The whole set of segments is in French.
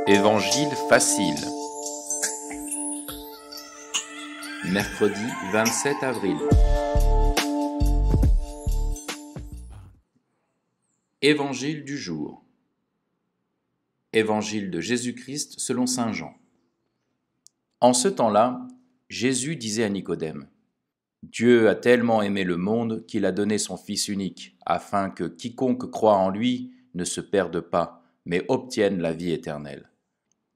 Évangile facile. Mercredi 27 avril. Évangile du jour. Évangile de Jésus-Christ selon saint Jean. En ce temps-là, Jésus disait à Nicodème : Dieu a tellement aimé le monde qu'il a donné son Fils unique, afin que quiconque croit en lui ne se perde pas, mais obtienne la vie éternelle.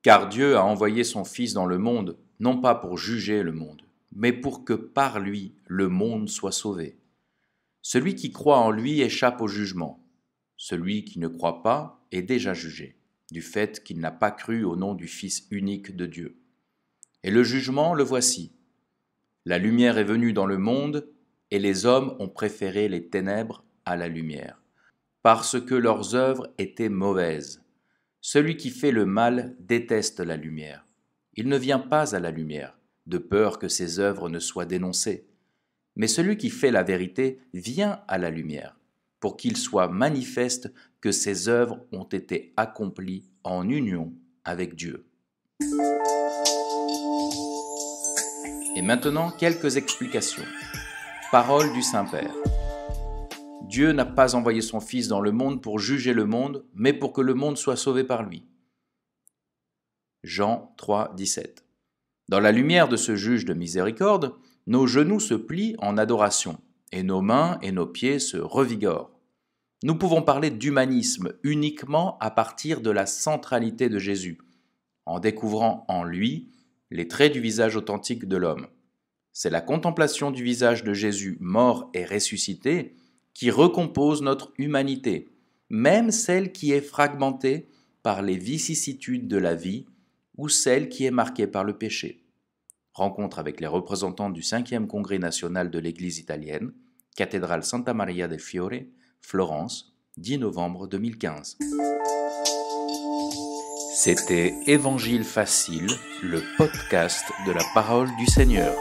Car Dieu a envoyé son Fils dans le monde, non pas pour juger le monde, mais pour que par lui le monde soit sauvé. Celui qui croit en lui échappe au jugement. Celui qui ne croit pas est déjà jugé, du fait qu'il n'a pas cru au nom du Fils unique de Dieu. Et le jugement, le voici. La lumière est venue dans le monde, et les hommes ont préféré les ténèbres à la lumière, parce que leurs œuvres étaient mauvaises. Celui qui fait le mal déteste la lumière. Il ne vient pas à la lumière, de peur que ses œuvres ne soient dénoncées. Mais celui qui fait la vérité vient à la lumière, pour qu'il soit manifeste que ses œuvres ont été accomplies en union avec Dieu. Et maintenant, quelques explications. Parole du Saint-Père. Dieu n'a pas envoyé son Fils dans le monde pour juger le monde, mais pour que le monde soit sauvé par lui. Jean 3, 17. Dans la lumière de ce juge de miséricorde, nos genoux se plient en adoration, et nos mains et nos pieds se revigorent. Nous pouvons parler d'humanisme uniquement à partir de la centralité de Jésus, en découvrant en lui les traits du visage authentique de l'homme. C'est la contemplation du visage de Jésus mort et ressuscité qui recompose notre humanité, même celle qui est fragmentée par les vicissitudes de la vie ou celle qui est marquée par le péché. Rencontre avec les représentants du 5e Congrès national de l'Église italienne, cathédrale Santa Maria del Fiore, Florence, 10 novembre 2015. C'était Évangile facile, le podcast de la parole du Seigneur.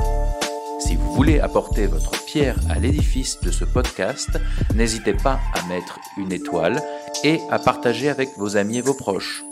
Si vous voulez apporter votre pierre à l'édifice de ce podcast, n'hésitez pas à mettre une étoile et à partager avec vos amis et vos proches.